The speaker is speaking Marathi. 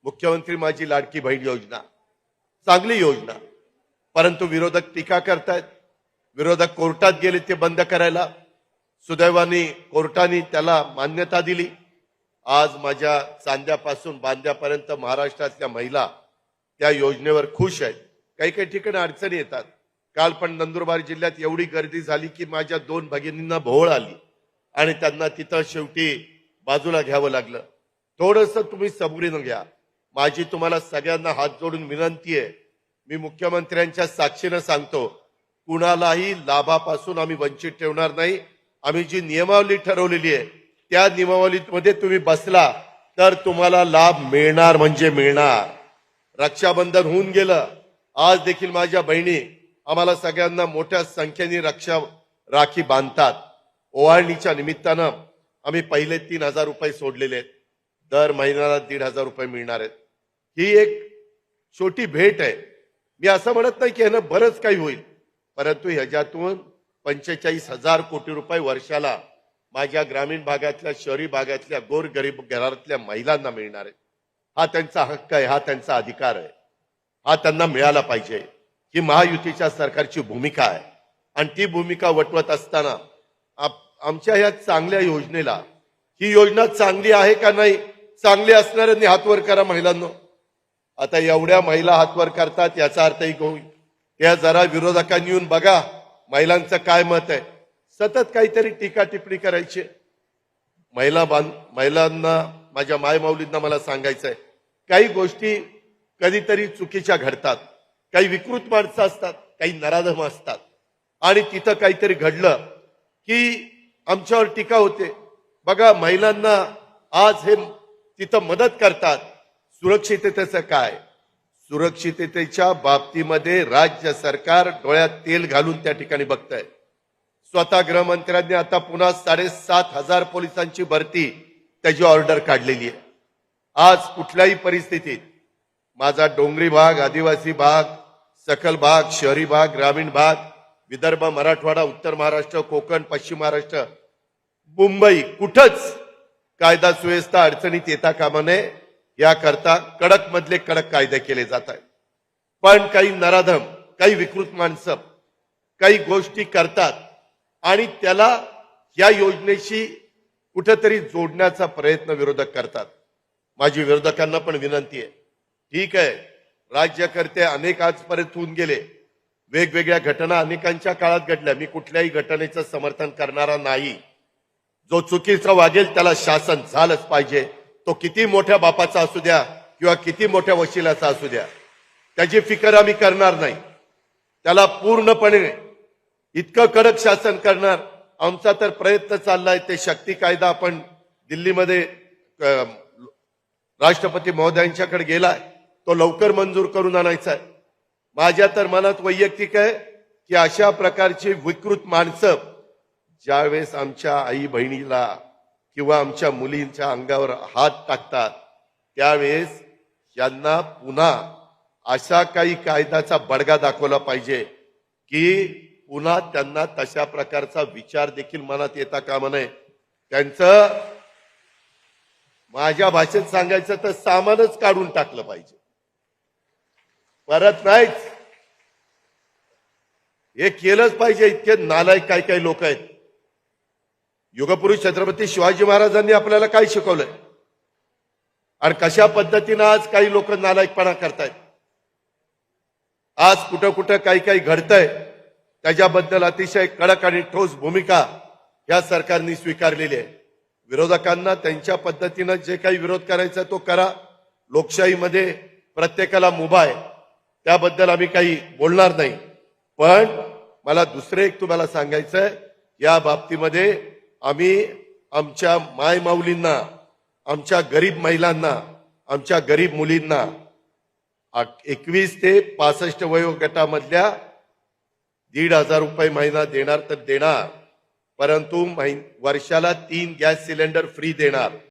मुख्यमंत्री माझी लाडकी बहीण योजना चांगली योजना, परंतु विरोधक टीका करतायत। विरोधक कोर्टात गेले ते बंद करायला, सुदैवाने कोर्टाने त्याला मान्यता दिली। आज माझ्या चांद्यापासून बांद्यापर्यंत महाराष्ट्रातल्या महिला त्या योजनेवर खुश आहेत। काही काही ठिकाणी अडचणी येतात। काल पण नंदुरबार जिल्ह्यात एवढी गर्दी झाली की माझ्या 2 भगिनींना भोवळ आली आणि त्यांना तिथं शेवटी बाजूला घ्यावं लागलं। थोडंसं तुम्ही सबुरीनं घ्या। माझी तुम्हाला सगळ्यांना हात जोडून विनंती आहे, मी मुख्यमंत्र्यांच्या साक्षीनं सांगतो, कुणालाही लाभापासून आम्ही वंचित ठेवणार नाही। आम्ही जी नियमावली ठरवलेली आहे त्या नियमावलीमध्ये तुम्ही बसला तर तुम्हाला लाभ मिळणार म्हणजे मिळणार। रक्षाबंधन होऊन गेलं, आज देखील माझ्या बहिणी आम्हाला सगळ्यांना मोठ्या संख्येने राखी बांधतात। ओवाळणीच्या निमित्तानं आम्ही पहिले 3,000 रुपये सोडलेले आहेत, दर महिन्याला 1,500 रुपये मिळणार आहेत। ही एक छोटी भेट आहे। मी असं म्हणत नाही की ह्यानं बरंच काही होईल, परंतु ह्याच्यातून 45,000 कोटी रुपये वर्षाला माझ्या ग्रामीण भागातल्या शहरी भागातल्या गोरगरीब घरातल्या महिलांना मिळणार आहे। हा त्यांचा हक्क आहे, हा त्यांचा अधिकार आहे, हा त्यांना मिळाला पाहिजे। ही महायुतीच्या सरकारची भूमिका आहे आणि ती भूमिका वटवत असताना आमच्या या चांगल्या योजनेला, ही योजना चांगली आहे का नाही, चांगली असणाऱ्यांनी हातवर करा महिलांनो। आता एवढ्या महिला हातवर करतात याचा अर्थ एक होईल, या जरा विरोधकांनी येऊन बघा महिलांचं काय मत आहे। सतत काहीतरी टीका टिप्पणी करायची। महिलांना, माझ्या मायमाऊलींना मला सांगायचं आहे, काही गोष्टी कधीतरी चुकीच्या घडतात, काही विकृत माणसं असतात, काही नराधम असतात आणि तिथं काहीतरी घडलं की आमच्यावर टीका होते। बघा महिलांना आज हे तिथं मदत करतात। सुरक्षिततेचं काय? सुरक्षिततेच्या बाबतीमध्ये राज्य सरकार डोळ्यात तेल घालून त्या ठिकाणी बघतंय। स्वतः गृहमंत्र्यांनी आता पुन्हा 7,500 पोलिसांची भरती त्याची ऑर्डर काढलेली आहे। आज कुठल्याही परिस्थितीत माझा डोंगरी भाग, आदिवासी भाग, सखल भाग, शहरी भाग, ग्रामीण भाग, विदर्भ, मराठवाडा, उत्तर महाराष्ट्र, कोकण, पश्चिम महाराष्ट्र, मुंबई, कुठंच कायदा सुव्यवस्था अडचणीत येता कामा नये याकरता कडक मधले कडक कायदे केले जात आहेत। पण काही नराधम, काही विकृत माणसं काही गोष्टी करतात आणि त्याला या योजनेशी कुठेतरी जोडण्याचा प्रयत्न विरोधक करतात। माझी विरोधकांना पण विनंती आहे, ठीक आहे, राज्यकर्ते अनेक आजपर्यंत होऊन गेले, वेगवेगळ्या घटना अनेकांच्या काळात घडल्या, मी कुठल्याही घटनेचं समर्थन करणारा नाही। जो चुकीचा वागेल त्याला शासन झालंच पाहिजे, तो किती मोठ्या बापाचा असू द्या किंवा किती मोठ्या वशिलाचा असू द्या, त्याची फिकर आम्ही करणार नाही। त्याला पूर्णपणे इतकं कडक शासन करणार आमचा तर प्रयत्न चाललाय। ते शक्ती कायदा आपण दिल्लीमध्ये राष्ट्रपती महोदयांच्याकडे गेलाय, तो लवकर मंजूर करून आणायचा आहे। माझ्या तर मनात वैयक्तिक आहे की अशा प्रकारची विकृत माणसं ज्यावेळेस आमच्या आई बहिणीला किंवा आमच्या मुलींच्या अंगावर हात टाकतात त्यावेळेस यांना पुन्हा अशा काही कायद्याचा बडगा दाखवला पाहिजे की पुन्हा त्यांना तशा प्रकारचा विचार देखील मनात येता कामा नये। त्यांचं माझ्या भाषेत सांगायचं तर सामानच काढून टाकलं पाहिजे, परत नाहीच। हे केलंच पाहिजे। इतके नालायक काही काही लोक आहेत। युगपुरुष छत्रपती शिवाजी महाराजांनी आपल्याला काय शिकवलंय आणि कशा पद्धतीनं आज काही लोक नालायकपणा करतायत। आज कुठं कुठं काही काही घडतंय त्याच्याबद्दल अतिशय कडक आणि ठोस भूमिका या सरकारने स्वीकारलेली आहे। विरोधकांना त्यांच्या पद्धतीनं जे काही विरोध करायचा तो करा, लोकशाहीमध्ये प्रत्येकाला मुभा आहे, त्याबद्दल आम्ही काही बोलणार नाही। पण मला दुसरे एक तुम्हाला सांगायचंय, या बाबतीमध्ये आम्ही आमच्या मायमाऊलींना, आमच्या गरीब महिलांना, आमच्या गरीब मुलींना 21 ते 65 वयोगटामधल्या 1,500 रुपये महिना देणार तर देणार, परंतु वर्षाला 3 गॅस सिलेंडर फ्री देणार।